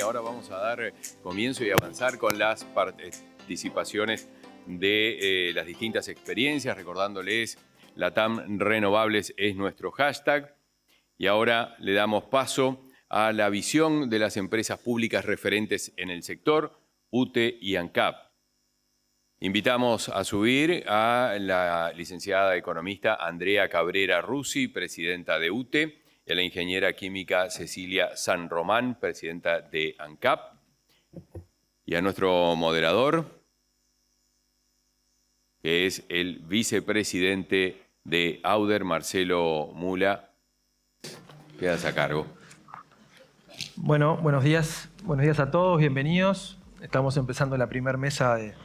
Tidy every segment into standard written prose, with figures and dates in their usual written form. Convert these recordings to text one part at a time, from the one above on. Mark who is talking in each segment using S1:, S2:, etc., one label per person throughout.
S1: ahora vamos a dar comienzo y avanzar con las participaciones de las distintas experiencias, recordándoles LATAM Renovables es nuestro hashtag. Y ahora le damos paso a la visión de las empresas públicas referentes en el sector, UTE y ANCAP. Invitamos a subir a la licenciada economista Andrea Cabrera Rusi, presidenta de UTE, y a la ingeniera química Cecilia San Román, presidenta de ANCAP, y a nuestro moderador, que es el vicepresidente de AUDER, Marcelo Mula. Quedas a cargo.
S2: Bueno, buenos días a todos, bienvenidos. Estamos empezando la primera mesa de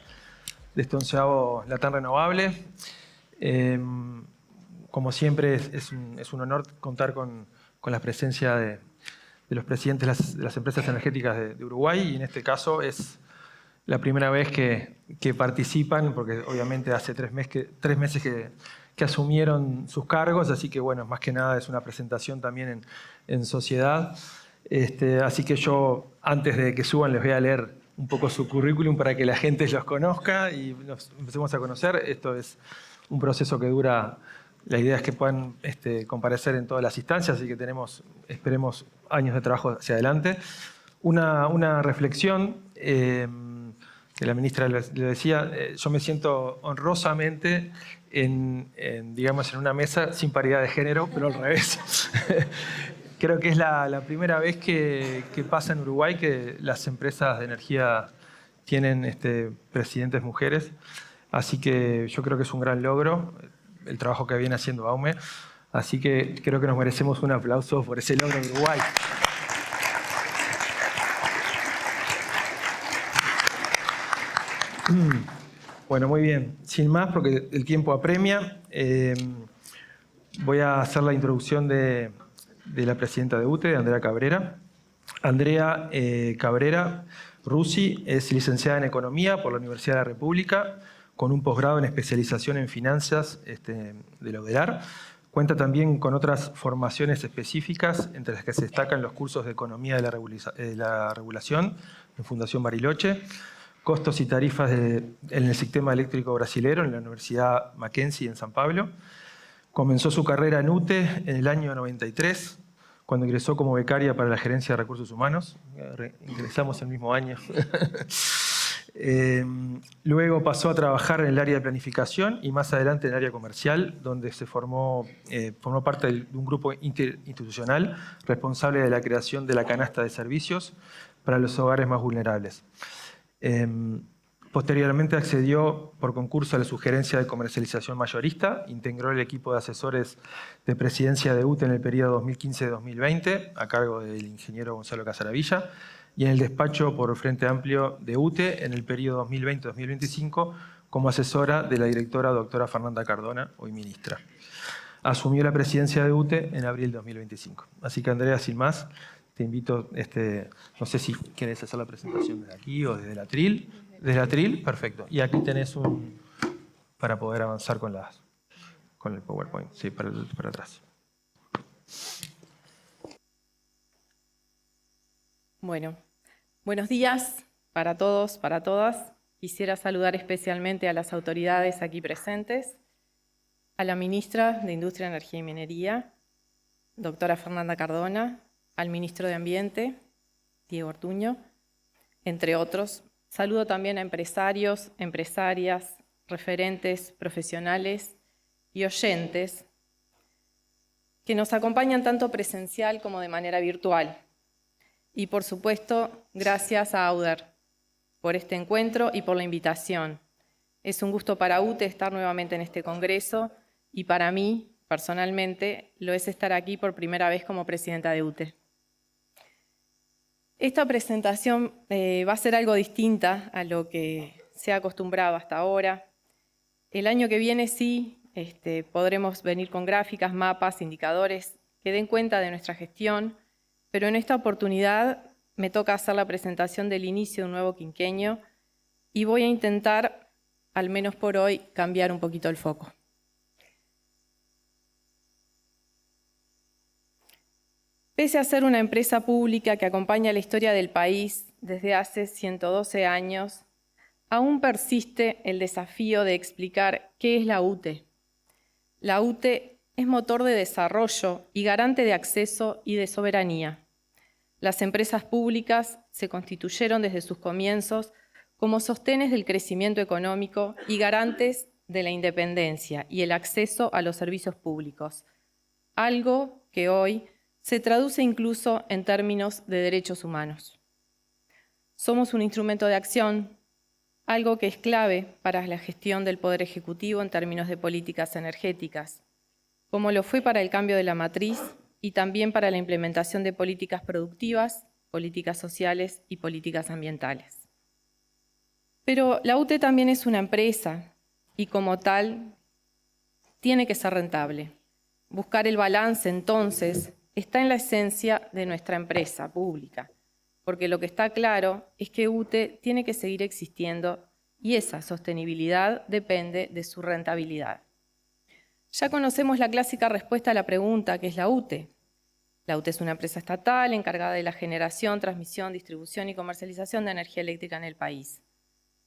S2: este 11º LATAM Renovable. Como siempre, es un honor contar con la presencia de los presidentes de las empresas energéticas de Uruguay, y en este caso es la primera vez que participan, porque obviamente hace 3 meses que asumieron sus cargos, así que bueno, más que nada es una presentación también en sociedad. Así que yo, antes de que suban, les voy a leer un poco su currículum para que la gente los conozca y nos empecemos a conocer. Esto es un proceso que dura, la idea es que puedan comparecer en todas las instancias, así que esperemos años de trabajo hacia adelante. Una reflexión que la ministra le decía, yo me siento honrosamente digamos, en una mesa sin paridad de género, pero al revés. Creo que es la primera vez que pasa en Uruguay que las empresas de energía tienen presidentes mujeres. Así que yo creo que es un gran logro el trabajo que viene haciendo AUME. Así que creo que nos merecemos un aplauso por ese logro en Uruguay. Bueno, muy bien. Sin más, porque el tiempo apremia, voy a hacer la introducción de la presidenta de UTE, Andrea Cabrera. Andrea Cabrera Rusi es licenciada en Economía por la Universidad de la República, con un posgrado en especialización en finanzas de la UDELAR. Cuenta también con otras formaciones específicas, entre las que se destacan los cursos de Economía de la Regulación en Fundación Bariloche, Costos y tarifas en el sistema eléctrico brasilero en la Universidad Mackenzie en San Pablo. Comenzó su carrera en UTE en el año 93, cuando ingresó como becaria para la Gerencia de Recursos Humanos. Ingresamos el mismo año. Luego pasó a trabajar en el área de planificación y más adelante en el área comercial, donde formó parte de un grupo interinstitucional responsable de la creación de la canasta de servicios para los hogares más vulnerables. Posteriormente accedió por concurso a la sugerencia de comercialización mayorista, integró el equipo de asesores de presidencia de UTE en el periodo 2015-2020, a cargo del ingeniero Gonzalo Casaravilla, y en el despacho por Frente Amplio de UTE en el periodo 2020-2025 como asesora de la directora doctora Fernanda Cardona, hoy ministra. Asumió la presidencia de UTE en abril de 2025. Así que, Andrea, sin más, te invito, no sé si querés hacer la presentación desde aquí o desde la Atril. Desde la Atril, perfecto. Y aquí tenés para poder avanzar con el PowerPoint. Sí, para atrás.
S3: Bueno, buenos días para todos, para todas. Quisiera saludar especialmente a las autoridades aquí presentes, a la ministra de Industria, Energía y Minería, doctora Fernanda Cardona, al ministro de Ambiente, Diego Ortuño, entre otros. Saludo también a empresarios, empresarias, referentes, profesionales y oyentes que nos acompañan tanto presencial como de manera virtual. Y por supuesto, gracias a AUDER por este encuentro y por la invitación. Es un gusto para UTE estar nuevamente en este congreso y para mí, personalmente, lo es estar aquí por primera vez como presidenta de UTE. Esta presentación va a ser algo distinta a lo que se ha acostumbrado hasta ahora. El año que viene sí podremos venir con gráficas, mapas, indicadores que den cuenta de nuestra gestión, pero en esta oportunidad me toca hacer la presentación del inicio de un nuevo quinquenio y voy a intentar, al menos por hoy, cambiar un poquito el foco. Pese a ser una empresa pública que acompaña la historia del país desde hace 112 años, aún persiste el desafío de explicar qué es la UTE. La UTE es motor de desarrollo y garante de acceso y de soberanía. Las empresas públicas se constituyeron desde sus comienzos como sostenes del crecimiento económico y garantes de la independencia y el acceso a los servicios públicos, algo que hoy se traduce incluso en términos de derechos humanos. Somos un instrumento de acción, algo que es clave para la gestión del Poder Ejecutivo en términos de políticas energéticas, como lo fue para el cambio de la matriz y también para la implementación de políticas productivas, políticas sociales y políticas ambientales. Pero la UTE también es una empresa y como tal tiene que ser rentable. Buscar el balance entonces está en la esencia de nuestra empresa pública, porque lo que está claro es que UTE tiene que seguir existiendo y esa sostenibilidad depende de su rentabilidad. Ya conocemos la clásica respuesta a la pregunta ¿qué es la UTE? La UTE es una empresa estatal encargada de la generación, transmisión, distribución y comercialización de energía eléctrica en el país.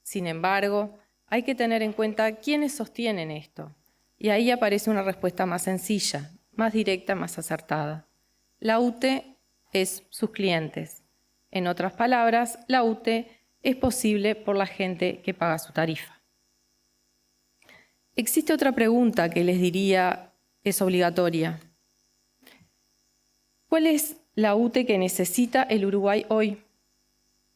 S3: Sin embargo, hay que tener en cuenta quiénes sostienen esto, y ahí aparece una respuesta más sencilla, más directa, más acertada. La UTE es sus clientes. En otras palabras, la UTE es posible por la gente que paga su tarifa. Existe otra pregunta que les diría es obligatoria. ¿Cuál es la UTE que necesita el Uruguay hoy?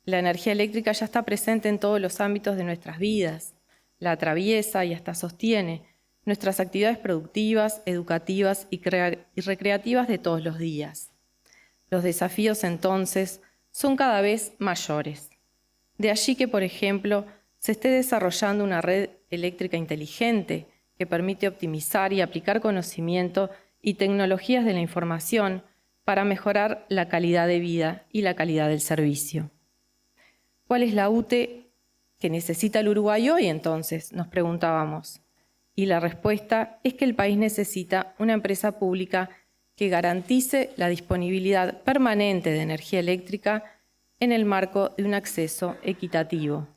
S3: La energía eléctrica ya está presente en todos los ámbitos de nuestras vidas, la atraviesa y hasta sostiene nuestras actividades productivas, educativas y recreativas de todos los días. Los desafíos entonces son cada vez mayores. De allí que, por ejemplo, se esté desarrollando una red eléctrica inteligente que permite optimizar y aplicar conocimiento y tecnologías de la información para mejorar la calidad de vida y la calidad del servicio. ¿Cuál es la UTE que necesita el Uruguay hoy entonces? Nos preguntábamos. Y la respuesta es que el país necesita una empresa pública que garantice la disponibilidad permanente de energía eléctrica en el marco de un acceso equitativo.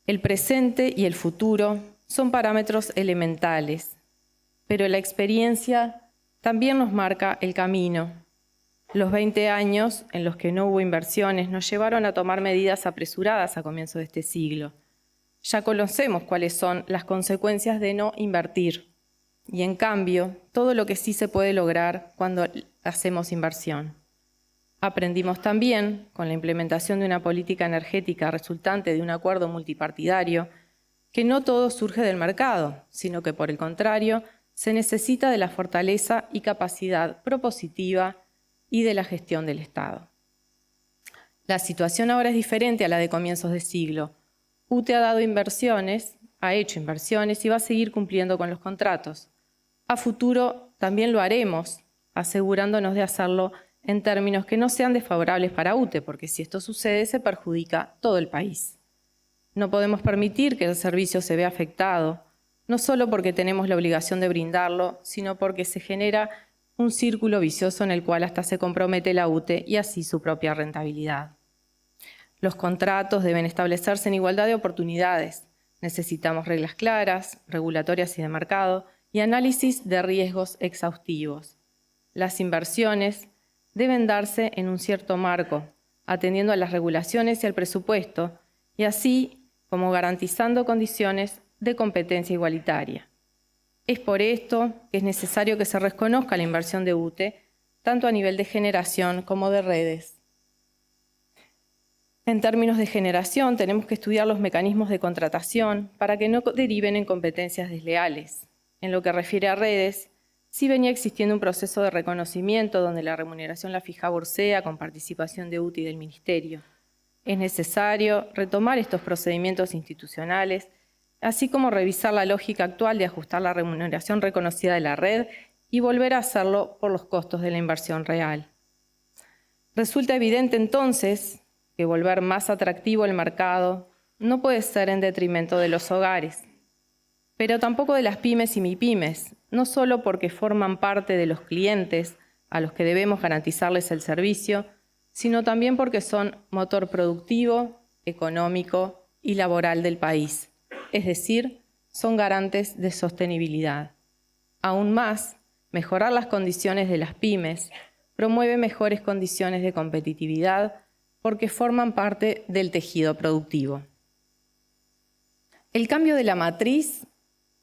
S3: El presente y el futuro son parámetros elementales, pero la experiencia también nos marca el camino. Los 20 años en los que no hubo inversiones nos llevaron a tomar medidas apresuradas a comienzos de este siglo. Ya conocemos cuáles son las consecuencias de no invertir. Y en cambio, todo lo que sí se puede lograr cuando hacemos inversión. Aprendimos también, con la implementación de una política energética resultante de un acuerdo multipartidario, que no todo surge del mercado, sino que por el contrario, se necesita de la fortaleza y capacidad propositiva y de la gestión del Estado. La situación ahora es diferente a la de comienzos de siglo. UTE ha dado inversiones, ha hecho inversiones y va a seguir cumpliendo con los contratos. A futuro también lo haremos, asegurándonos de hacerlo en términos que no sean desfavorables para UTE, porque si esto sucede se perjudica todo el país. No podemos permitir que el servicio se vea afectado, no solo porque tenemos la obligación de brindarlo, sino porque se genera un círculo vicioso en el cual hasta se compromete la UTE y así su propia rentabilidad. Los contratos deben establecerse en igualdad de oportunidades. Necesitamos reglas claras, regulatorias y de mercado, y análisis de riesgos exhaustivos. Las inversiones deben darse en un cierto marco, atendiendo a las regulaciones y al presupuesto, y así como garantizando condiciones de competencia igualitaria. Es por esto que es necesario que se reconozca la inversión de UTE, tanto a nivel de generación como de redes. En términos de generación, tenemos que estudiar los mecanismos de contratación para que no deriven en competencias desleales. En lo que refiere a redes, sí venía existiendo un proceso de reconocimiento donde la remuneración la fijaba Ursea con participación de UTE y del Ministerio. Es necesario retomar estos procedimientos institucionales, así como revisar la lógica actual de ajustar la remuneración reconocida de la red y volver a hacerlo por los costos de la inversión real. Resulta evidente entonces que volver más atractivo el mercado no puede ser en detrimento de los hogares, pero tampoco de las pymes y mipymes, no solo porque forman parte de los clientes a los que debemos garantizarles el servicio, sino también porque son motor productivo, económico y laboral del país, es decir, son garantes de sostenibilidad. Aún más, mejorar las condiciones de las pymes promueve mejores condiciones de competitividad porque forman parte del tejido productivo. El cambio de la matriz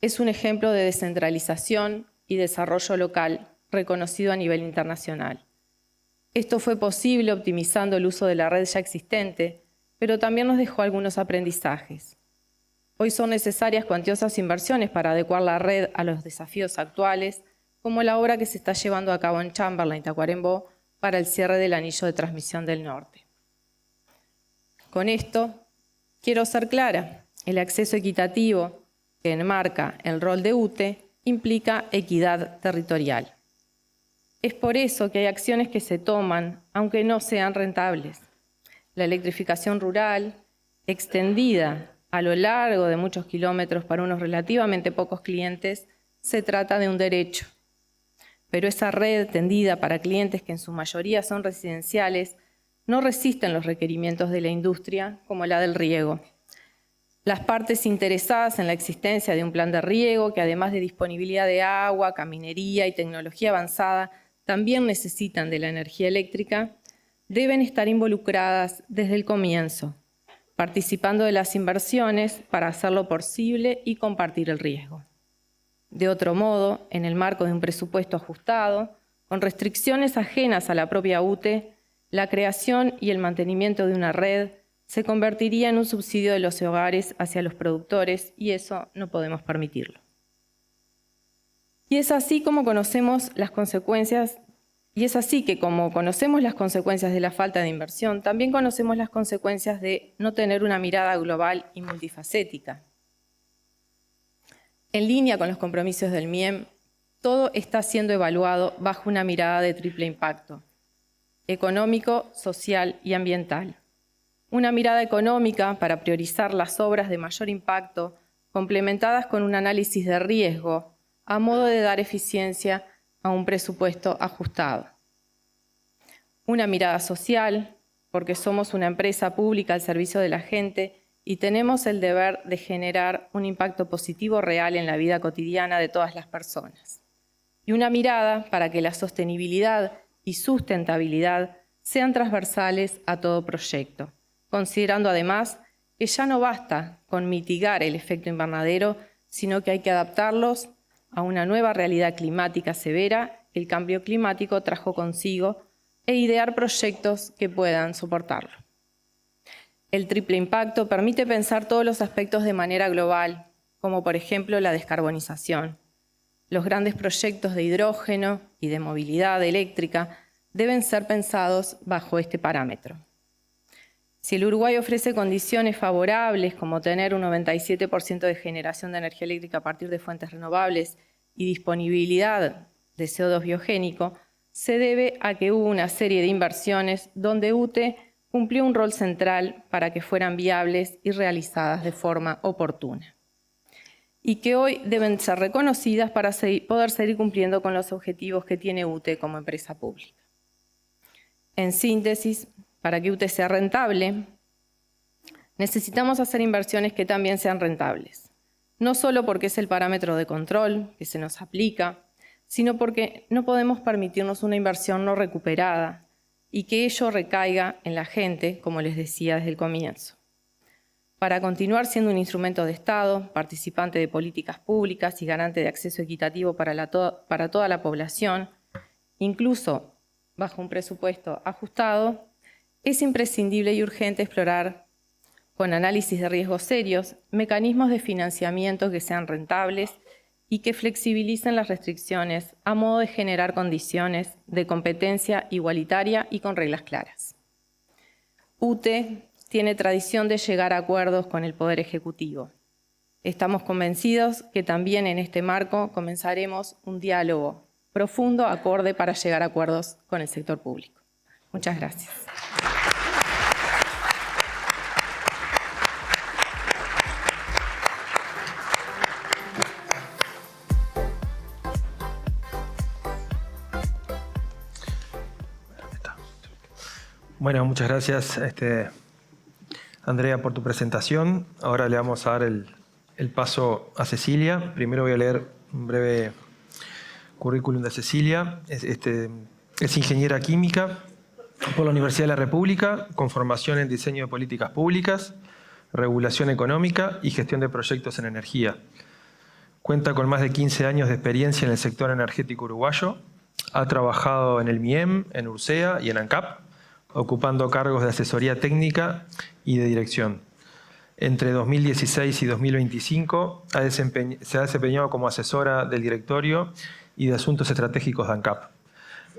S3: es un ejemplo de descentralización y desarrollo local reconocido a nivel internacional. Esto fue posible optimizando el uso de la red ya existente, pero también nos dejó algunos aprendizajes. Hoy son necesarias cuantiosas inversiones para adecuar la red a los desafíos actuales, como la obra que se está llevando a cabo en Chamberlain, Tacuarembó, para el cierre del anillo de transmisión del norte. Con esto, quiero ser clara, el acceso equitativo que enmarca el rol de UTE implica equidad territorial. Es por eso que hay acciones que se toman, aunque no sean rentables. La electrificación rural, extendida a lo largo de muchos kilómetros para unos relativamente pocos clientes, se trata de un derecho. Pero esa red tendida para clientes que en su mayoría son residenciales no resisten los requerimientos de la industria como la del riego. Las partes interesadas en la existencia de un plan de riego, que además de disponibilidad de agua, caminería y tecnología avanzada, también necesitan de la energía eléctrica, deben estar involucradas desde el comienzo, participando de las inversiones para hacerlo posible y compartir el riesgo. De otro modo, en el marco de un presupuesto ajustado, con restricciones ajenas a la propia UTE, la creación y el mantenimiento de una red se convertiría en un subsidio de los hogares hacia los productores y eso no podemos permitirlo. Y es así que como conocemos las consecuencias de la falta de inversión, también conocemos las consecuencias de no tener una mirada global y multifacética. En línea con los compromisos del MIEM, todo está siendo evaluado bajo una mirada de triple impacto: económico, social y ambiental. Una mirada económica para priorizar las obras de mayor impacto, complementadas con un análisis de riesgo, a modo de dar eficiencia a un presupuesto ajustado. Una mirada social, porque somos una empresa pública al servicio de la gente y tenemos el deber de generar un impacto positivo real en la vida cotidiana de todas las personas. Y una mirada para que la sostenibilidad y sustentabilidad sean transversales a todo proyecto, considerando además que ya no basta con mitigar el efecto invernadero, sino que hay que adaptarlos a una nueva realidad climática severa que el cambio climático trajo consigo e idear proyectos que puedan soportarlo. El triple impacto permite pensar todos los aspectos de manera global, como por ejemplo la descarbonización. Los grandes proyectos de hidrógeno y de movilidad eléctrica deben ser pensados bajo este parámetro. Si el Uruguay ofrece condiciones favorables como tener un 97% de generación de energía eléctrica a partir de fuentes renovables y disponibilidad de CO2 biogénico, se debe a que hubo una serie de inversiones donde UTE cumplió un rol central para que fueran viables y realizadas de forma oportuna, y que hoy deben ser reconocidas para poder seguir cumpliendo con los objetivos que tiene UTE como empresa pública. En síntesis, para que UTE sea rentable, necesitamos hacer inversiones que también sean rentables, no solo porque es el parámetro de control que se nos aplica, sino porque no podemos permitirnos una inversión no recuperada y que ello recaiga en la gente, como les decía desde el comienzo. Para continuar siendo un instrumento de Estado, participante de políticas públicas y garante de acceso equitativo para toda la población, incluso bajo un presupuesto ajustado, es imprescindible y urgente explorar, con análisis de riesgos serios, mecanismos de financiamiento que sean rentables y que flexibilicen las restricciones a modo de generar condiciones de competencia igualitaria y con reglas claras. UTE tiene tradición de llegar a acuerdos con el Poder Ejecutivo. Estamos convencidos que también en este marco comenzaremos un diálogo profundo, acorde para llegar a acuerdos con el sector público. Muchas gracias.
S2: Bueno, muchas gracias, Andrea, por tu presentación. Ahora le vamos a dar el paso a Cecilia. Primero voy a leer un breve currículum de Cecilia. Es ingeniera química por la Universidad de la República, con formación en diseño de políticas públicas, regulación económica y gestión de proyectos en energía. Cuenta con más de 15 años de experiencia en el sector energético uruguayo. Ha trabajado en el MIEM, en URSEA y en ANCAP, ocupando cargos de asesoría técnica y de dirección. Entre 2016 y 2025 se ha desempeñado como asesora del directorio y de asuntos estratégicos de ANCAP.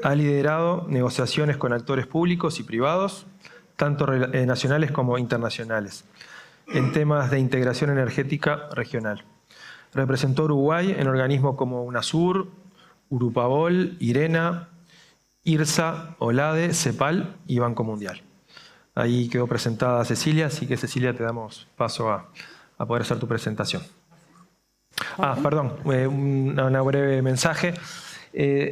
S2: Ha liderado negociaciones con actores públicos y privados, tanto nacionales como internacionales, en temas de integración energética regional. Representó a Uruguay en organismos como UNASUR, Urupabol, IRENA, IRSA, OLADE, CEPAL y Banco Mundial. Ahí quedó presentada Cecilia, así que Cecilia te damos paso a poder hacer tu presentación. Perdón, una breve mensaje.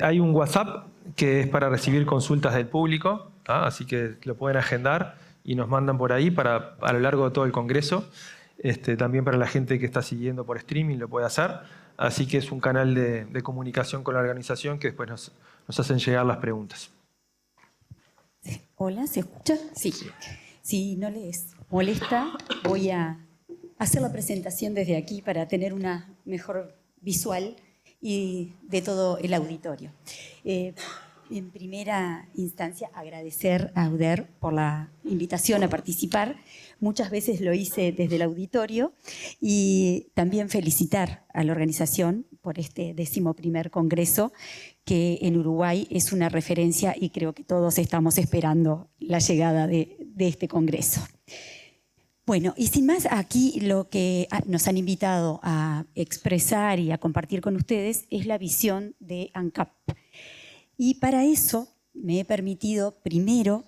S2: Hay un WhatsApp que es para recibir consultas del público, así que lo pueden agendar y nos mandan por ahí a lo largo de todo el Congreso. También para la gente que está siguiendo por streaming lo puede hacer. Así que es un canal de comunicación con la organización que después nos hacen llegar las preguntas.
S4: Hola, ¿se escucha? Sí. Si no les molesta, voy a hacer la presentación desde aquí para tener una mejor visual y de todo el auditorio. En primera instancia, agradecer a UDER por la invitación a participar. Muchas veces lo hice desde el auditorio y también felicitar a la organización por este 11º Congreso, que en Uruguay es una referencia y creo que todos estamos esperando la llegada de este Congreso. Bueno, y sin más, aquí lo que nos han invitado a expresar y a compartir con ustedes es la visión de ANCAP. Y para eso me he permitido primero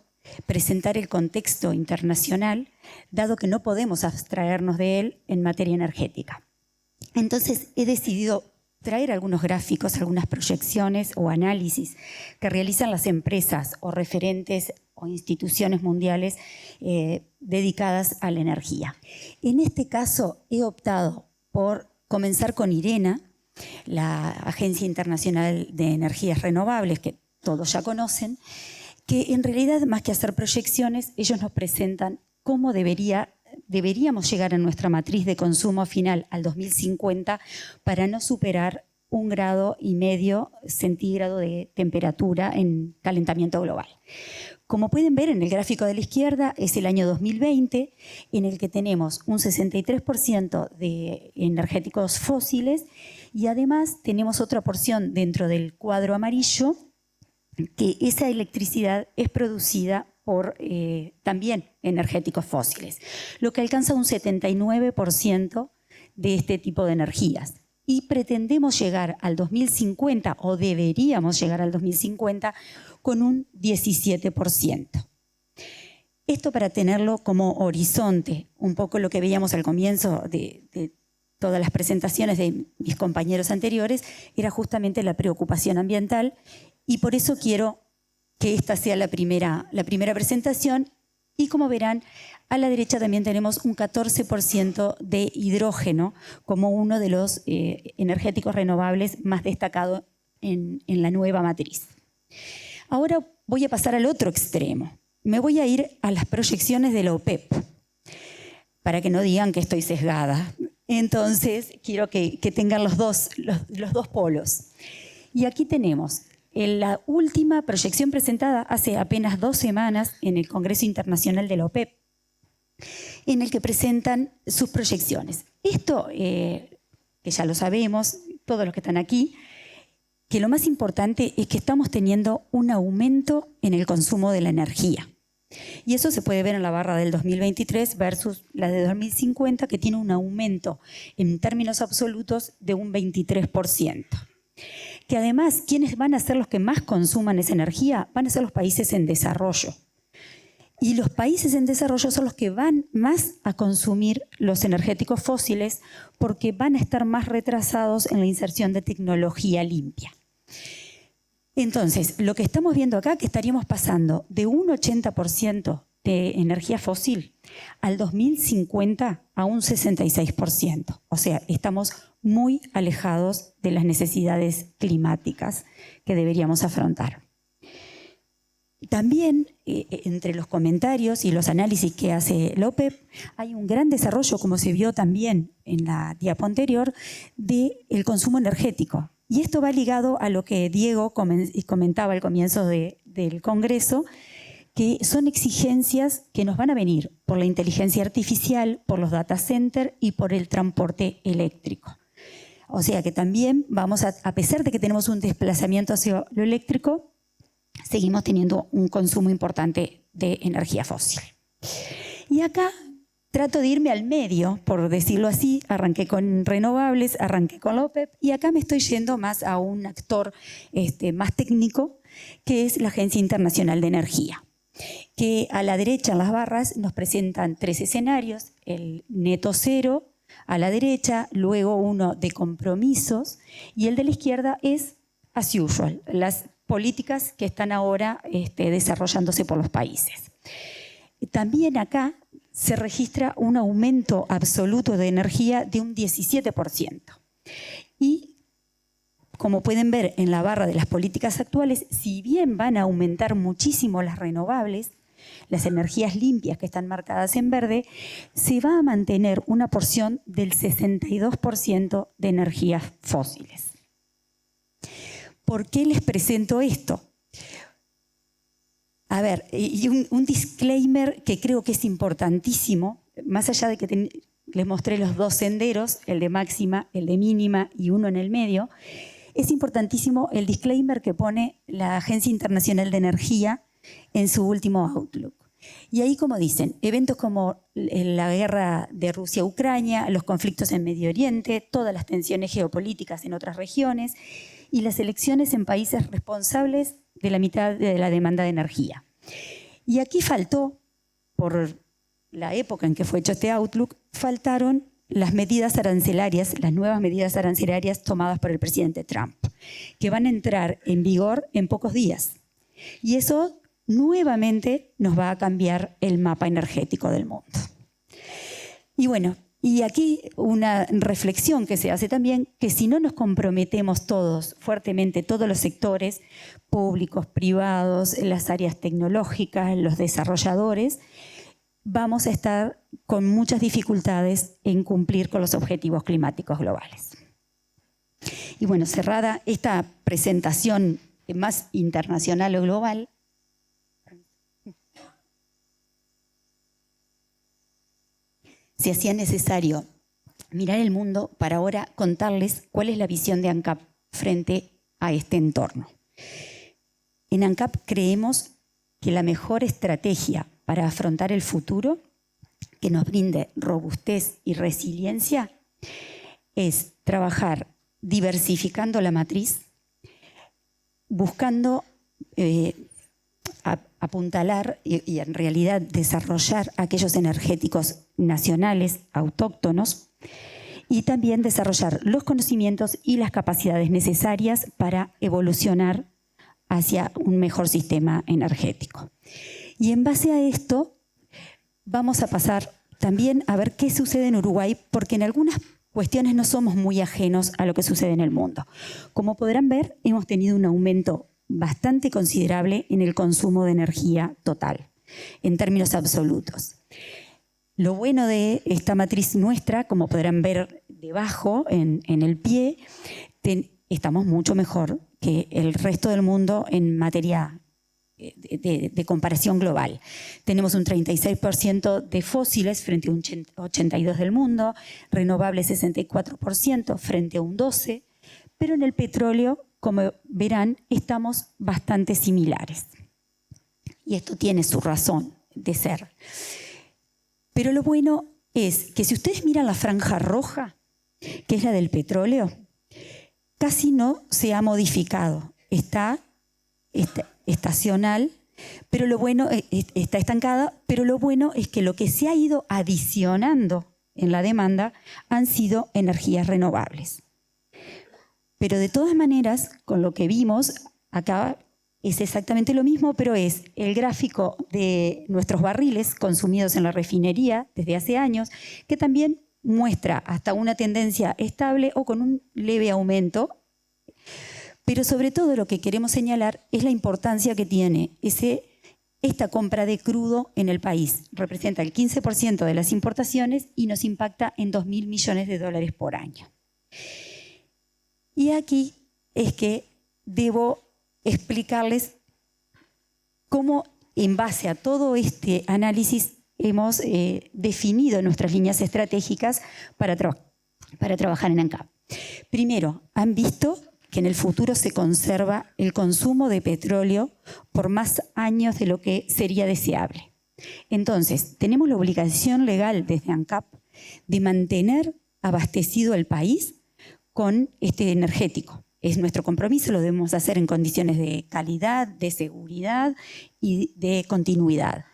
S4: presentar el contexto internacional, dado que no podemos abstraernos de él en materia energética. Entonces he decidido traer algunos gráficos, algunas proyecciones o análisis que realizan las empresas o referentes o instituciones mundiales dedicadas a la energía. En este caso he optado por comenzar con IRENA, la Agencia Internacional de Energías Renovables, que todos ya conocen, que en realidad, más que hacer proyecciones, ellos nos presentan cómo deberíamos llegar a nuestra matriz de consumo final al 2050 para no superar 1,5 grados centígrado de temperatura en calentamiento global. Como pueden ver en el gráfico de la izquierda, es el año 2020, en el que tenemos un 63% de energéticos fósiles y además tenemos otra porción dentro del cuadro amarillo, que esa electricidad es producida por también energéticos fósiles, lo que alcanza un 79% de este tipo de energías. Y pretendemos llegar al 2050, o deberíamos llegar al 2050, con un 17%. Esto para tenerlo como horizonte, un poco lo que veíamos al comienzo de todas las presentaciones de mis compañeros anteriores, era justamente la preocupación ambiental, y por eso quiero que esta sea la primera presentación. Y como verán, a la derecha también tenemos un 14% de hidrógeno como uno de los energéticos renovables más destacados en la nueva matriz. Ahora voy a pasar al otro extremo. Me voy a ir a las proyecciones de la OPEP, para que no digan que estoy sesgada. Entonces, quiero que tengan los dos polos. Y aquí tenemos la última proyección presentada hace apenas 2 semanas en el Congreso Internacional de la OPEP, en el que presentan sus proyecciones. Esto, que ya lo sabemos, todos los que están aquí, que lo más importante es que estamos teniendo un aumento en el consumo de la energía. Y eso se puede ver en la barra del 2023 versus la de 2050, que tiene un aumento en términos absolutos de un 23%. Que además, ¿quiénes van a ser los que más consuman esa energía? Van a ser los países en desarrollo. Y los países en desarrollo son los que van más a consumir los energéticos fósiles porque van a estar más retrasados en la inserción de tecnología limpia. Entonces, lo que estamos viendo acá, que estaríamos pasando de un 80% de energía fósil al 2050 a un 66%. O sea, estamos muy alejados de las necesidades climáticas que deberíamos afrontar. También, entre los comentarios y los análisis que hace la OPEP, hay un gran desarrollo, como se vio también en la diapo anterior, del consumo energético. Y esto va ligado a lo que Diego comentaba al comienzo del Congreso, que son exigencias que nos van a venir por la inteligencia artificial, por los data centers y por el transporte eléctrico. O sea que también vamos a pesar de que tenemos un desplazamiento hacia lo eléctrico, seguimos teniendo un consumo importante de energía fósil. Y acá trato de irme al medio, por decirlo así. Arranqué con renovables, arranqué con la OPEP y acá me estoy yendo más a un actor más técnico, que es la Agencia Internacional de Energía, que a la derecha en las barras nos presentan 3 escenarios: el neto cero a la derecha, luego uno de compromisos, y el de la izquierda es as usual, las políticas que están ahora desarrollándose por los países. También acá se registra un aumento absoluto de energía de un 17%. Y como pueden ver en la barra de las políticas actuales, si bien van a aumentar muchísimo las renovables, las energías limpias que están marcadas en verde, se va a mantener una porción del 62% de energías fósiles. ¿Por qué les presento esto? A ver, y un disclaimer que creo que es importantísimo, más allá de que les mostré los 2 senderos, el de máxima, el de mínima y uno en el medio, es importantísimo el disclaimer que pone la Agencia Internacional de Energía en su último Outlook. Y ahí, como dicen, eventos como la guerra de Rusia a Ucrania, los conflictos en Medio Oriente, todas las tensiones geopolíticas en otras regiones y las elecciones en países responsables de la mitad de la demanda de energía. Y aquí faltó, por la época en que fue hecho este Outlook, faltaron las medidas arancelarias, las nuevas medidas arancelarias tomadas por el presidente Trump, que van a entrar en vigor en pocos días. Y eso nuevamente nos va a cambiar el mapa energético del mundo. Y bueno, y aquí una reflexión que se hace también, que si no nos comprometemos todos fuertemente, todos los sectores públicos, privados, las áreas tecnológicas, los desarrolladores, vamos a estar con muchas dificultades en cumplir con los objetivos climáticos globales. Y bueno, cerrada esta presentación más internacional o global, se hacía necesario mirar el mundo para ahora contarles cuál es la visión de ANCAP frente a este entorno. En ANCAP creemos que la mejor estrategia para afrontar el futuro, que nos brinde robustez y resiliencia, es trabajar diversificando la matriz, buscando apuntalar y en realidad desarrollar aquellos energéticos nacionales, autóctonos, y también desarrollar los conocimientos y las capacidades necesarias para evolucionar hacia un mejor sistema energético. Y en base a esto vamos a pasar también a ver qué sucede en Uruguay, porque en algunas cuestiones no somos muy ajenos a lo que sucede en el mundo. Como podrán ver, hemos tenido un aumento bastante considerable en el consumo de energía total, en términos absolutos. Lo bueno de esta matriz nuestra, como podrán ver debajo, en el pie, estamos mucho mejor que el resto del mundo en materia de comparación global. Tenemos un 36% de fósiles frente a un 82% del mundo, renovables 64% frente a un 12%, pero en el petróleo, como verán, estamos bastante similares. Y esto tiene su razón de ser. Pero lo bueno es que si ustedes miran la franja roja, que es la del petróleo, casi no se ha modificado. Está estacional, pero lo bueno, está estancada, pero lo bueno es que lo que se ha ido adicionando en la demanda han sido energías renovables. Pero de todas maneras, con lo que vimos, acá es exactamente lo mismo, pero es el gráfico de nuestros barriles consumidos en la refinería desde hace años, que también muestra hasta una tendencia estable o con un leve aumento. Pero sobre todo lo que queremos señalar es la importancia que tiene esta compra de crudo en el país. Representa el 15% de las importaciones y nos impacta en 2.000 millones de dólares por año. Y aquí es que debo explicarles cómo, en base a todo este análisis, hemos definido nuestras líneas estratégicas para trabajar en ANCAP. Primero, han visto que en el futuro se conserva el consumo de petróleo por más años de lo que sería deseable. Entonces, tenemos la obligación legal desde ANCAP de mantener abastecido el país con este energético. Es nuestro compromiso, lo debemos hacer en condiciones de calidad, de seguridad y de continuidad.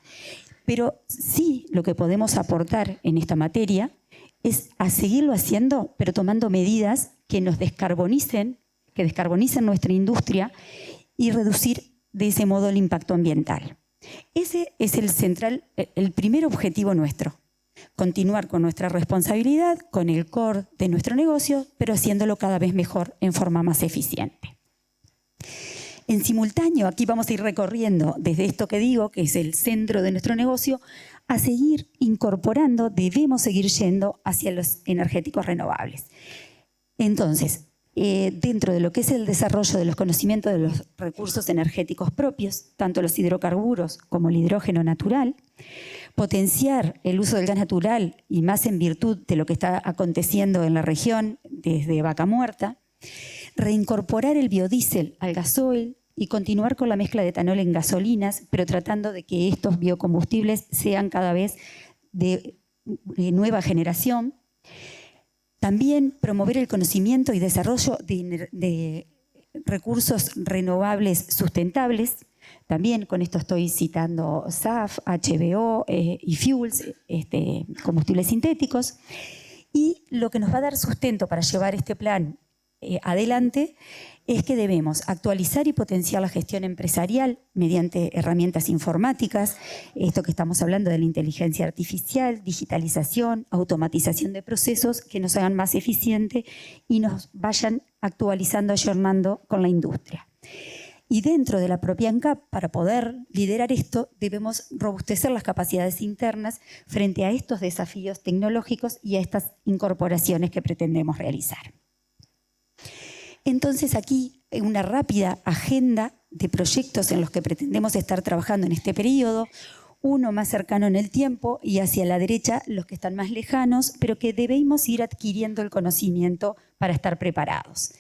S4: Pero sí, lo que podemos aportar en esta materia es a seguirlo haciendo, pero tomando medidas que nos descarbonicen, que descarbonicen nuestra industria y reducir de ese modo el impacto ambiental. Ese es el primer objetivo nuestro. Continuar con nuestra responsabilidad, con el core de nuestro negocio, pero haciéndolo cada vez mejor en forma más eficiente. En simultáneo, aquí vamos a ir recorriendo desde esto que digo, que es el centro de nuestro negocio, a seguir incorporando, debemos seguir yendo hacia los energéticos renovables. Entonces, dentro de lo que es el desarrollo de los conocimientos de los recursos energéticos propios, tanto los hidrocarburos como el hidrógeno natural, potenciar el uso del gas natural y más en virtud de lo que está aconteciendo en la región desde Vaca Muerta, reincorporar el biodiesel al gasoil y continuar con la mezcla de etanol en gasolinas, pero tratando de que estos biocombustibles sean cada vez de nueva generación. También promover el conocimiento y desarrollo de recursos renovables sustentables. También con esto estoy citando SAF, HBO y fuels, combustibles sintéticos. Y lo que nos va a dar sustento para llevar este plan adelante es que debemos actualizar y potenciar la gestión empresarial mediante herramientas informáticas, esto que estamos hablando de la inteligencia artificial, digitalización, automatización de procesos que nos hagan más eficientes y nos vayan actualizando, ayornando con la industria. Y dentro de la propia ANCAP, para poder liderar esto, debemos robustecer las capacidades internas frente a estos desafíos tecnológicos y a estas incorporaciones que pretendemos realizar. Entonces aquí una rápida agenda de proyectos en los que pretendemos estar trabajando en este periodo, uno más cercano en el tiempo y hacia la derecha los que están más lejanos, pero que debemos ir adquiriendo el conocimiento para estar preparados.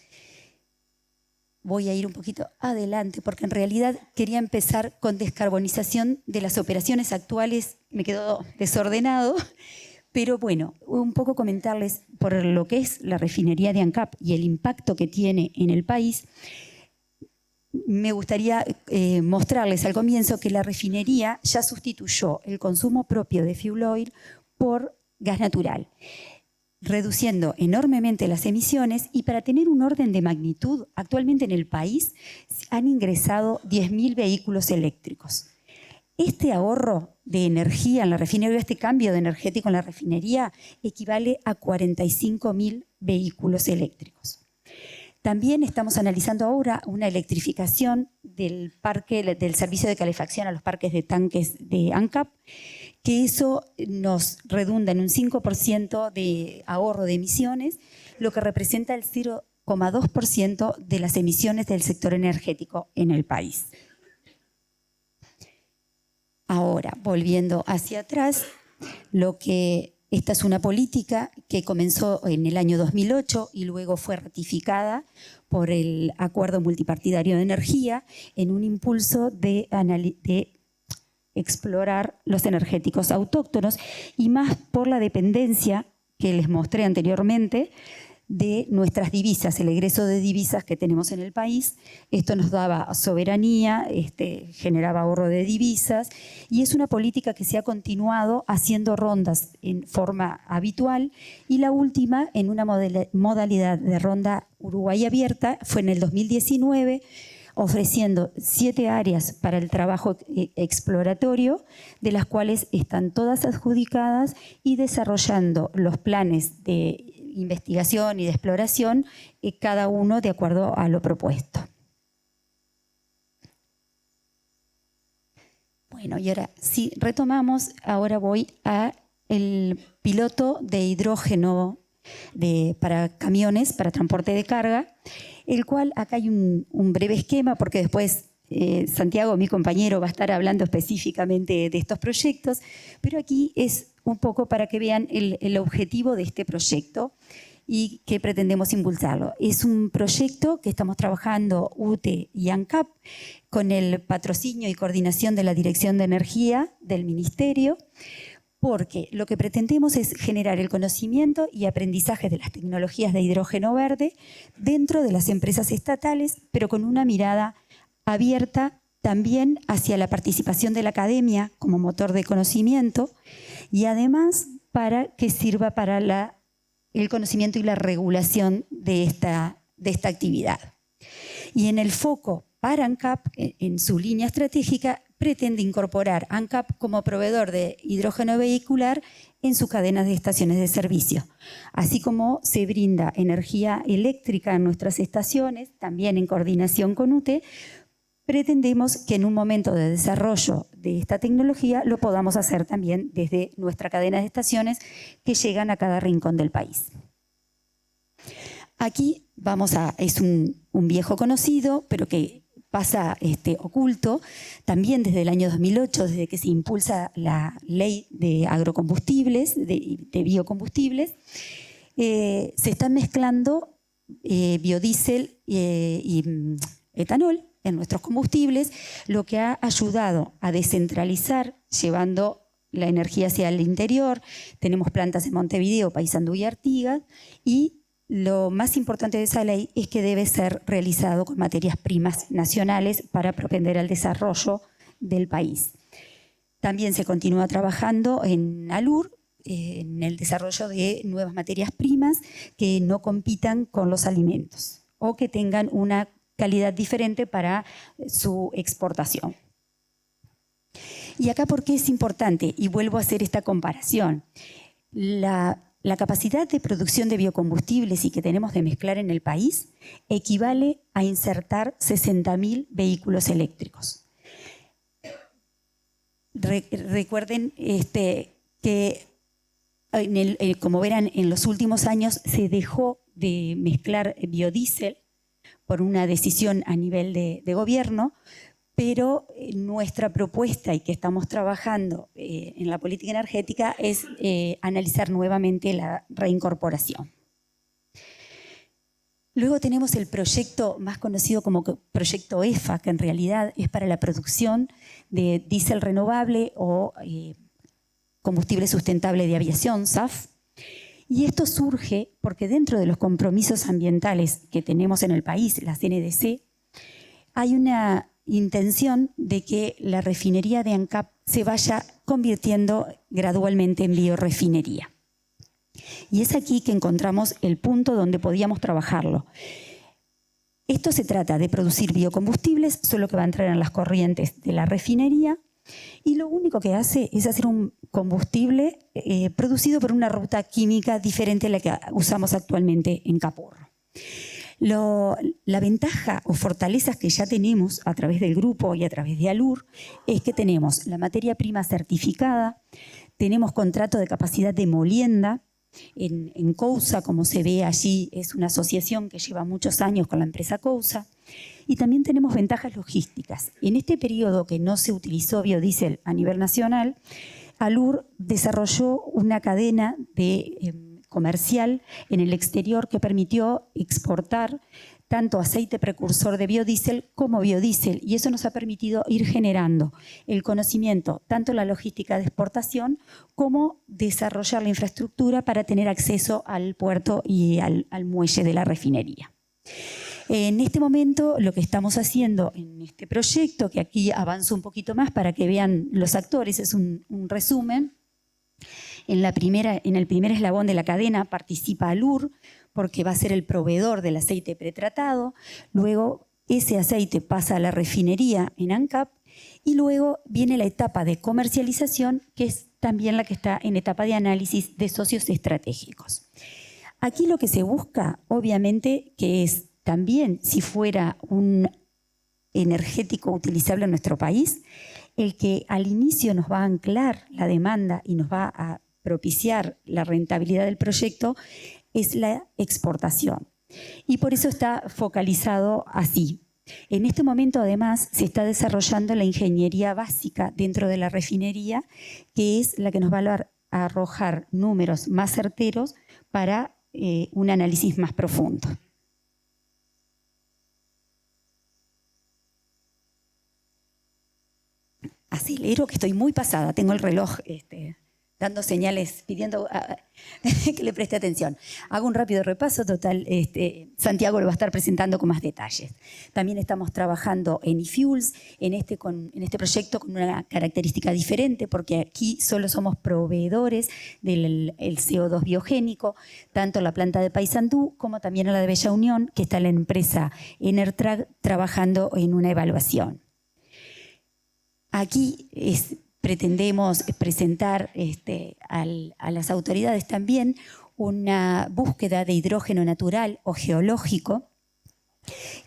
S4: Voy a ir un poquito adelante porque en realidad quería empezar con descarbonización de las operaciones actuales, me quedó desordenado. Pero bueno, un poco comentarles por lo que es la refinería de ANCAP y el impacto que tiene en el país. Me gustaría mostrarles al comienzo que la refinería ya sustituyó el consumo propio de fuel oil por gas natural, reduciendo enormemente las emisiones y para tener un orden de magnitud, actualmente en el país han ingresado 10.000 vehículos eléctricos. Este ahorro de energía en la refinería, este cambio de energético en la refinería, equivale a 45.000 vehículos eléctricos. También estamos analizando ahora una electrificación del servicio de calefacción a los parques de tanques de ANCAP, que eso nos redunda en un 5% de ahorro de emisiones, lo que representa el 0,2% de las emisiones del sector energético en el país. Ahora, volviendo hacia atrás, esta es una política que comenzó en el año 2008 y luego fue ratificada por el Acuerdo Multipartidario de Energía en un impulso de explorar los energéticos autóctonos y más por la dependencia que les mostré anteriormente de nuestras divisas, el egreso de divisas que tenemos en el país. Esto nos daba soberanía, generaba ahorro de divisas y es una política que se ha continuado haciendo rondas en forma habitual y la última en una modalidad de ronda Uruguay abierta fue en el 2019, ofreciendo 7 áreas para el trabajo exploratorio, de las cuales están todas adjudicadas, y desarrollando los planes de investigación y de exploración, cada uno de acuerdo a lo propuesto. Bueno, y ahora sí, retomamos. Ahora voy a el piloto de hidrógeno para camiones, para transporte de carga, el cual acá hay un breve esquema, porque después Santiago, mi compañero, va a estar hablando específicamente de estos proyectos, pero aquí es un poco para que vean el objetivo de este proyecto y que pretendemos impulsarlo. Es un proyecto que estamos trabajando UTE y ANCAP con el patrocinio y coordinación de la Dirección de Energía del Ministerio, porque lo que pretendemos es generar el conocimiento y aprendizaje de las tecnologías de hidrógeno verde dentro de las empresas estatales, pero con una mirada abierta también hacia la participación de la academia como motor de conocimiento, y además para que sirva para el conocimiento y la regulación de esta actividad. Y en el foco para ANCAP, en su línea estratégica, pretende incorporar ANCAP como proveedor de hidrógeno vehicular en su cadena de estaciones de servicio. Así como se brinda energía eléctrica en nuestras estaciones, también en coordinación con UTE, pretendemos que en un momento de desarrollo de esta tecnología lo podamos hacer también desde nuestra cadena de estaciones que llegan a cada rincón del país. Aquí es un viejo conocido, pero que pasa oculto, también desde el año 2008, desde que se impulsa la ley de agrocombustibles, de biocombustibles, se están mezclando biodiesel y etanol en nuestros combustibles, lo que ha ayudado a descentralizar, llevando la energía hacia el interior. Tenemos plantas en Montevideo, Paysandú y Artigas, y lo más importante de esa ley es que debe ser realizado con materias primas nacionales para propender al desarrollo del país. También se continúa trabajando en ALUR, en el desarrollo de nuevas materias primas que no compitan con los alimentos o que tengan una calidad diferente para su exportación. Y acá, ¿por qué es importante? Y vuelvo a hacer esta comparación. La capacidad de producción de biocombustibles y que tenemos de mezclar en el país equivale a insertar 60.000 vehículos eléctricos. Recuerden que, como verán, en los últimos años se dejó de mezclar biodiesel por una decisión a nivel de gobierno, pero nuestra propuesta y que estamos trabajando en la política energética es analizar nuevamente la reincorporación. Luego tenemos el proyecto más conocido como proyecto EFA, que en realidad es para la producción de diésel renovable o combustible sustentable de aviación, SAF. Y esto surge porque dentro de los compromisos ambientales que tenemos en el país, la CNDC, hay una intención de que la refinería de ANCAP se vaya convirtiendo gradualmente en biorefinería. Y es aquí que encontramos el punto donde podíamos trabajarlo. Esto se trata de producir biocombustibles, solo que va a entrar en las corrientes de la refinería, y lo único que hace es hacer un combustible producido por una ruta química diferente a la que usamos actualmente en Capurro. La ventaja o fortalezas que ya tenemos a través del grupo y a través de ALUR es que tenemos la materia prima certificada, tenemos contrato de capacidad de molienda. En Cousa, como se ve allí, es una asociación que lleva muchos años con la empresa Cousa, y también tenemos ventajas logísticas. En este periodo que no se utilizó biodiesel a nivel nacional, ALUR desarrolló una cadena comercial en el exterior que permitió exportar tanto aceite precursor de biodiesel como biodiesel, y eso nos ha permitido ir generando el conocimiento, tanto la logística de exportación como desarrollar la infraestructura para tener acceso al puerto y al muelle de la refinería. En este momento lo que estamos haciendo en este proyecto, que aquí avanzo un poquito más para que vean los actores, es un resumen. En el primer eslabón de la cadena participa ALUR, porque va a ser el proveedor del aceite pretratado. Luego ese aceite pasa a la refinería en ANCAP y luego viene la etapa de comercialización, que es también la que está en etapa de análisis de socios estratégicos. Aquí lo que se busca, obviamente, que es también, si fuera un energético utilizable en nuestro país, el que al inicio nos va a anclar la demanda y nos va a propiciar la rentabilidad del proyecto es la exportación. Y por eso está focalizado así. En este momento, además, se está desarrollando la ingeniería básica dentro de la refinería, que es la que nos va a arrojar números más certeros para un análisis más profundo. Acelero, que estoy muy pasada, tengo el reloj dando señales, pidiendo que le preste atención. Hago un rápido repaso, total, Santiago lo va a estar presentando con más detalles. También estamos trabajando en eFuels, en este proyecto con una característica diferente, porque aquí solo somos proveedores del CO2 biogénico, tanto la planta de Paysandú como también a la de Bella Unión, que está la empresa Enertrag trabajando en una evaluación. Aquí pretendemos presentar a las autoridades también una búsqueda de hidrógeno natural o geológico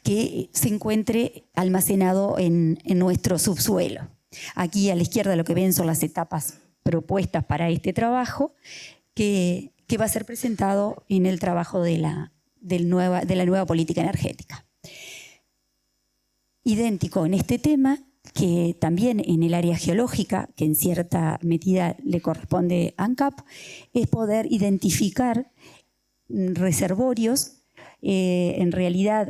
S4: que se encuentre almacenado en nuestro subsuelo. Aquí a la izquierda lo que ven son las etapas propuestas para este trabajo que va a ser presentado en el trabajo de la nueva política energética. Idéntico en este tema, que también en el área geológica, que en cierta medida le corresponde a ANCAP, es poder identificar reservorios, en realidad,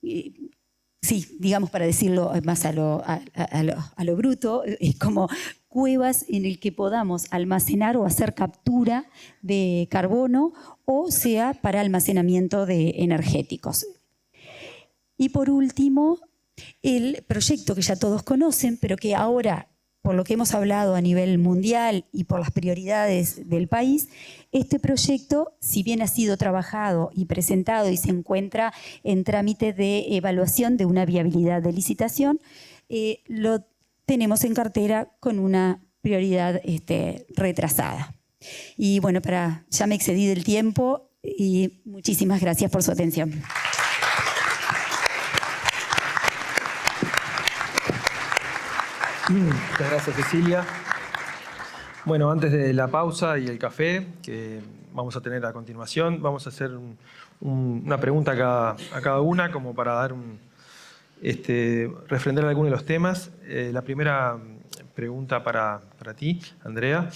S4: sí, digamos para decirlo más a lo bruto, es como cuevas en el que podamos almacenar o hacer captura de carbono, o sea, para almacenamiento de energéticos. Y por último, el proyecto que ya todos conocen, pero que ahora, por lo que hemos hablado a nivel mundial y por las prioridades del país, este proyecto, si bien ha sido trabajado y presentado y se encuentra en trámite de evaluación de una viabilidad de licitación, lo tenemos en cartera con una prioridad retrasada. Y bueno, ya me excedí del tiempo y muchísimas gracias por su atención.
S2: Muchas gracias, Cecilia. Bueno, antes de la pausa y el café que vamos a tener a continuación, vamos a hacer una pregunta a cada una, como para dar refrendar algunos de los temas. La primera pregunta para ti, Andrea,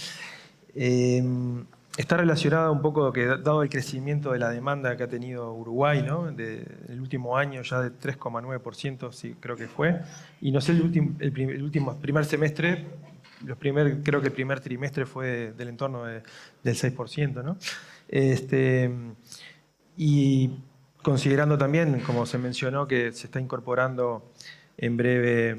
S2: está relacionada un poco, dado el crecimiento de la demanda que ha tenido Uruguay, ¿no? El último año ya de 3,9%, sí, creo que fue. Y no sé, el primer semestre, creo que el primer trimestre fue del entorno del 6%, ¿no? Y considerando también, como se mencionó, que se está incorporando en breve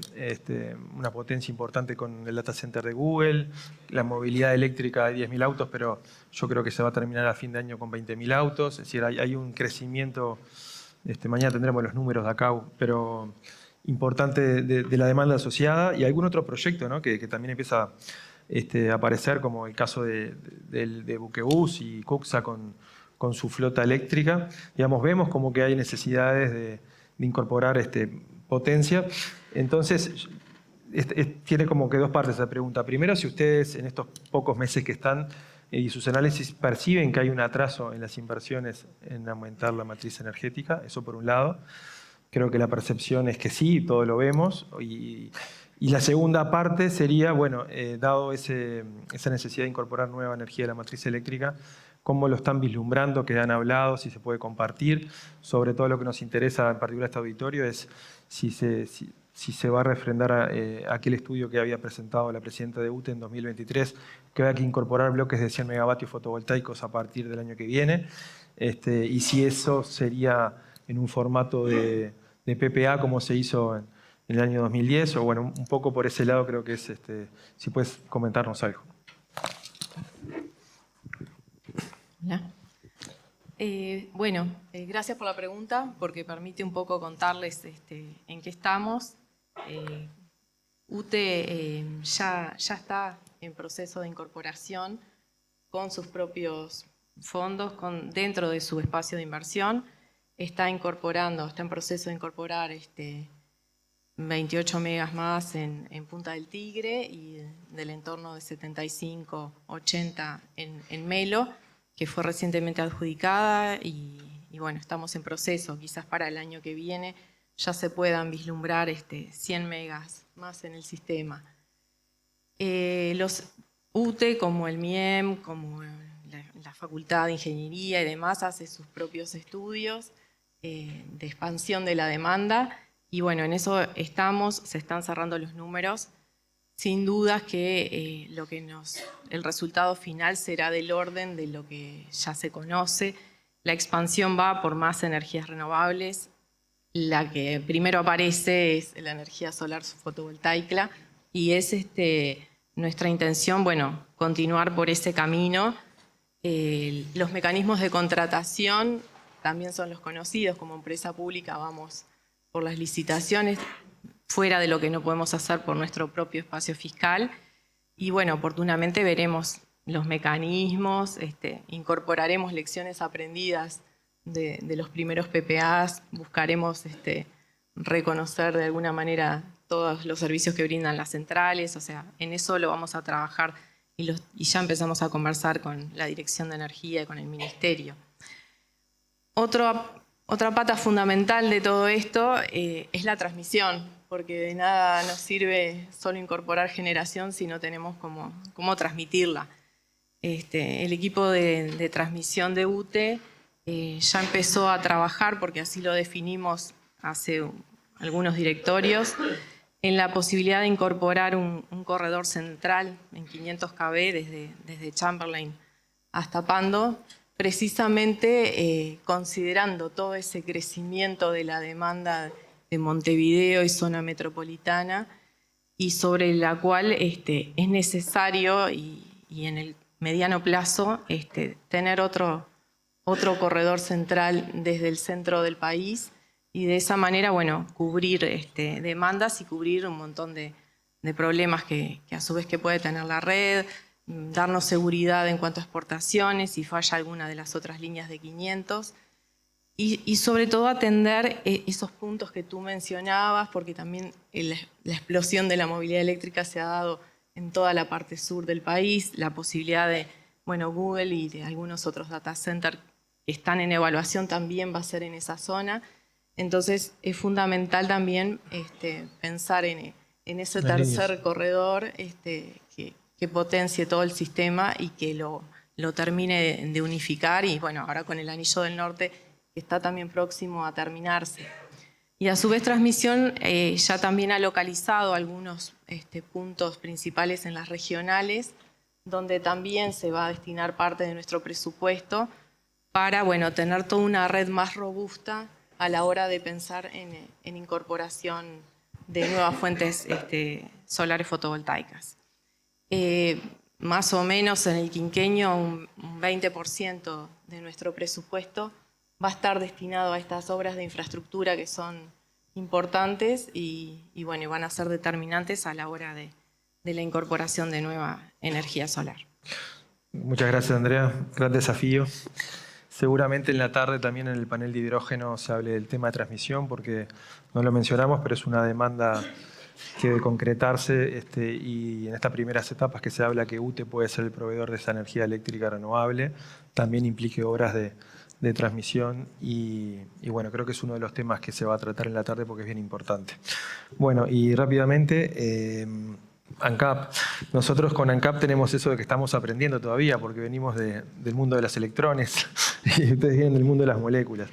S2: una potencia importante con el data center de Google, la movilidad eléctrica de 10.000 autos, pero yo creo que se va a terminar a fin de año con 20.000 autos. Es decir, hay un crecimiento, mañana tendremos los números de acá, pero importante de la demanda asociada, y algún otro proyecto, ¿no? que también empieza a aparecer, como el caso de Buquebus y Cuxa con su flota eléctrica. Digamos, vemos como que hay necesidades de incorporar potencia. Entonces, tiene como que dos partes esa pregunta. Primero, si ustedes en estos pocos meses que están y sus análisis perciben que hay un atraso en las inversiones en aumentar la matriz energética, eso por un lado. Creo que la percepción es que sí, todo lo vemos. Y la segunda parte sería, bueno, dado esa necesidad de incorporar nueva energía a la matriz eléctrica, ¿cómo lo están vislumbrando? ¿Qué han hablado? Si se puede compartir. Sobre todo lo que nos interesa en particular este auditorio es si se va a refrendar aquel estudio que había presentado la presidenta de UTE en 2023, que hay que incorporar bloques de 100 megavatios fotovoltaicos a partir del año que viene, y si eso sería en un formato de PPA como se hizo en el año 2010, o bueno, un poco por ese lado creo que es, si puedes comentarnos algo.
S3: Hola. Gracias por la pregunta, porque permite un poco contarles en qué estamos. UTE ya está en proceso de incorporación con sus propios fondos, dentro de su espacio de inversión. Está en proceso de incorporar 28 megas más en Punta del Tigre y del entorno de 75, 80 en Melo, que fue recientemente adjudicada y bueno, estamos en proceso. Quizás para el año que viene ya se puedan vislumbrar 100 megas más en el sistema. Los UTE, como el MIEM, como la Facultad de Ingeniería y demás, hace sus propios estudios de expansión de la demanda y bueno, en eso estamos, se están cerrando los números. Sin dudas que el resultado final será del orden de lo que ya se conoce. La expansión va por más energías renovables. La que primero aparece es la energía solar fotovoltaica y es nuestra intención, continuar por ese camino. Los mecanismos de contratación también son los conocidos. Como empresa pública vamos por las licitaciones, fuera de lo que no podemos hacer por nuestro propio espacio fiscal. Y bueno, oportunamente veremos los mecanismos, incorporaremos lecciones aprendidas de los primeros PPAs, buscaremos reconocer de alguna manera todos los servicios que brindan las centrales, o sea, en eso lo vamos a trabajar y ya empezamos a conversar con la Dirección de Energía y con el Ministerio. Otra pata fundamental de todo esto es la transmisión, porque de nada nos sirve solo incorporar generación si no tenemos cómo transmitirla. El equipo de transmisión de UTE ya empezó a trabajar, porque así lo definimos hace algunos directorios, en la posibilidad de incorporar un corredor central en 500 kV desde Chamberlain hasta Pando, precisamente considerando todo ese crecimiento de la demanda de Montevideo y zona metropolitana, y sobre la cual es necesario y en el mediano plazo tener otro corredor central desde el centro del país y de esa manera, cubrir demandas y cubrir un montón de problemas que a su vez que puede tener la red, darnos seguridad en cuanto a exportaciones si falla alguna de las otras líneas de 500 y sobre todo atender esos puntos que tú mencionabas, porque también la explosión de la movilidad eléctrica se ha dado en toda la parte sur del país, la posibilidad de Google y de algunos otros data centers que están en evaluación también va a ser en esa zona. Entonces es fundamental también pensar en ese tercer corredor que potencie todo el sistema y que lo termine de unificar y ahora con el Anillo del Norte que está también próximo a terminarse. Y a su vez Transmisión ya también ha localizado algunos puntos principales en las regionales donde también se va a destinar parte de nuestro presupuesto para tener toda una red más robusta a la hora de pensar en incorporación de nuevas fuentes solares fotovoltaicas. Más o menos en el quinquenio un 20% de nuestro presupuesto va a estar destinado a estas obras de infraestructura que son importantes y van a ser determinantes a la hora de la incorporación de nueva energía solar.
S2: Muchas gracias, Andrea. Gran desafío. Seguramente en la tarde también en el panel de hidrógeno se hable del tema de transmisión, porque no lo mencionamos, pero es una demanda que debe concretarse y en estas primeras etapas que se habla que UTE puede ser el proveedor de esa energía eléctrica renovable, también implique obras de transmisión y creo que es uno de los temas que se va a tratar en la tarde porque es bien importante. Y rápidamente, ANCAP. Nosotros con ANCAP tenemos eso de que estamos aprendiendo todavía porque venimos del mundo de los electrones y ustedes vienen del mundo de las moléculas.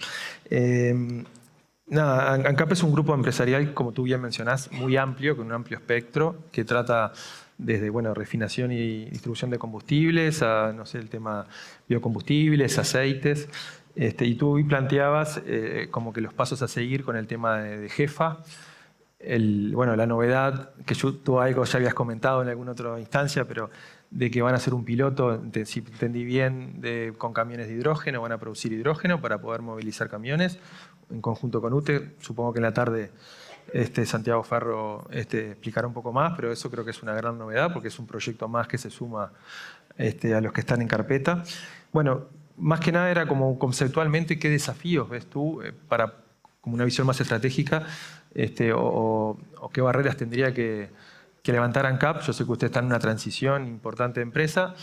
S2: ANCAP es un grupo empresarial, como tú bien mencionás, muy amplio, con un amplio espectro, que trata desde refinación y distribución de combustibles, a el tema biocombustibles, aceites. Y tú planteabas como que los pasos a seguir con el tema de Jefa. la novedad, que tú algo ya habías comentado en alguna otra instancia, pero de que van a hacer un piloto, si entendí bien, con camiones de hidrógeno, van a producir hidrógeno para poder movilizar camiones en conjunto con UTE. Supongo que en la tarde Santiago Ferro explicará un poco más, pero eso creo que es una gran novedad porque es un proyecto más que se suma a los que están en carpeta. Bueno, más que nada era como conceptualmente qué desafíos ves tú como una visión más estratégica o qué barreras tendría que levantar ANCAP. Yo sé que usted está en una transición importante de empresa.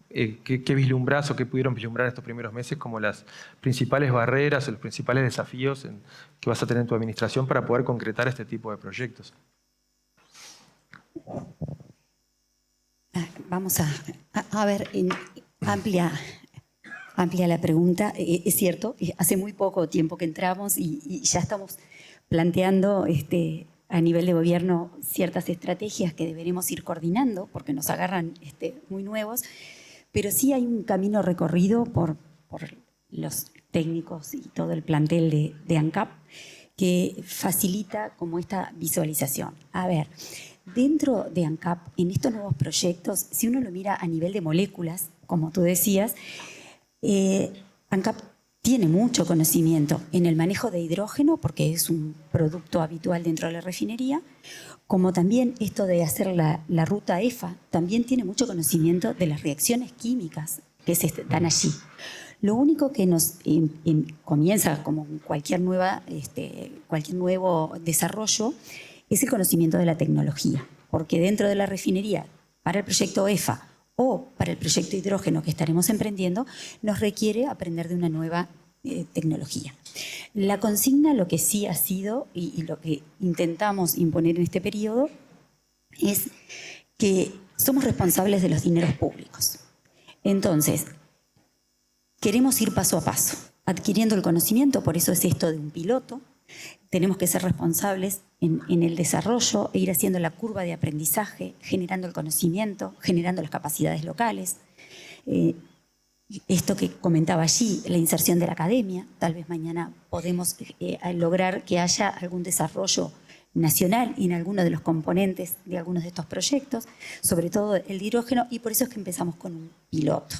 S2: ¿Qué vislumbrás o qué pudieron vislumbrar estos primeros meses como las principales barreras o los principales desafíos que vas a tener en tu administración para poder concretar este tipo de proyectos?
S4: Vamos a ver, amplia la pregunta. Es cierto, hace muy poco tiempo que entramos y ya estamos planteando a nivel de gobierno ciertas estrategias que deberemos ir coordinando porque nos agarran muy nuevos, pero sí hay un camino recorrido por los técnicos y todo el plantel de ANCAP que facilita como esta visualización. A ver, dentro de ANCAP, en estos nuevos proyectos, si uno lo mira a nivel de moléculas, como tú decías, ANCAP tiene mucho conocimiento en el manejo de hidrógeno, porque es un producto habitual dentro de la refinería, como también esto de hacer la ruta EFA, también tiene mucho conocimiento de las reacciones químicas que se dan allí. Lo único que nos comienza, como cualquier nuevo desarrollo, es el conocimiento de la tecnología, porque dentro de la refinería, para el proyecto EFA, o para el proyecto de hidrógeno que estaremos emprendiendo, nos requiere aprender de una nueva tecnología. La consigna, lo que sí ha sido y lo que intentamos imponer en este periodo, es que somos responsables de los dineros públicos. Entonces, queremos ir paso a paso, adquiriendo el conocimiento, por eso es esto de un piloto. Tenemos que ser responsables en el desarrollo e ir haciendo la curva de aprendizaje, generando el conocimiento, generando las capacidades locales. Esto que comentaba allí, la inserción de la academia, tal vez mañana podemos lograr que haya algún desarrollo nacional en alguno de los componentes de algunos de estos proyectos, sobre todo el de hidrógeno, y por eso es que empezamos con un piloto.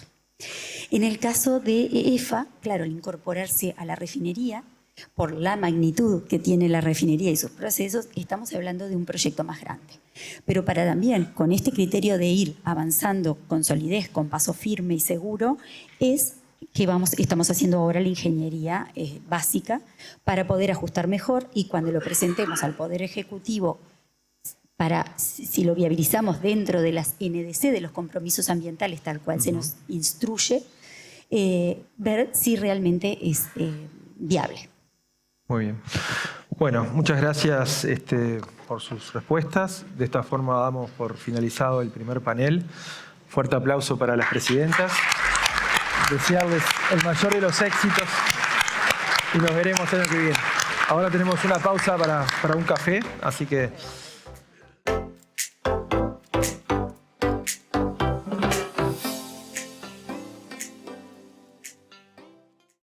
S4: En el caso de EFA, claro, al incorporarse a la refinería, por la magnitud que tiene la refinería y sus procesos, estamos hablando de un proyecto más grande. Pero para también, con este criterio de ir avanzando con solidez, con paso firme y seguro, es que estamos haciendo ahora la ingeniería básica para poder ajustar mejor y cuando lo presentemos al Poder Ejecutivo, si lo viabilizamos dentro de las NDC, de los compromisos ambientales, tal cual se nos instruye, ver si realmente es viable.
S2: Muy bien. Bueno, muchas gracias por sus respuestas. De esta forma damos por finalizado el primer panel. Fuerte aplauso para las presidentas. Desearles el mayor de los éxitos y nos veremos el año que viene. Ahora tenemos una pausa para un café, así que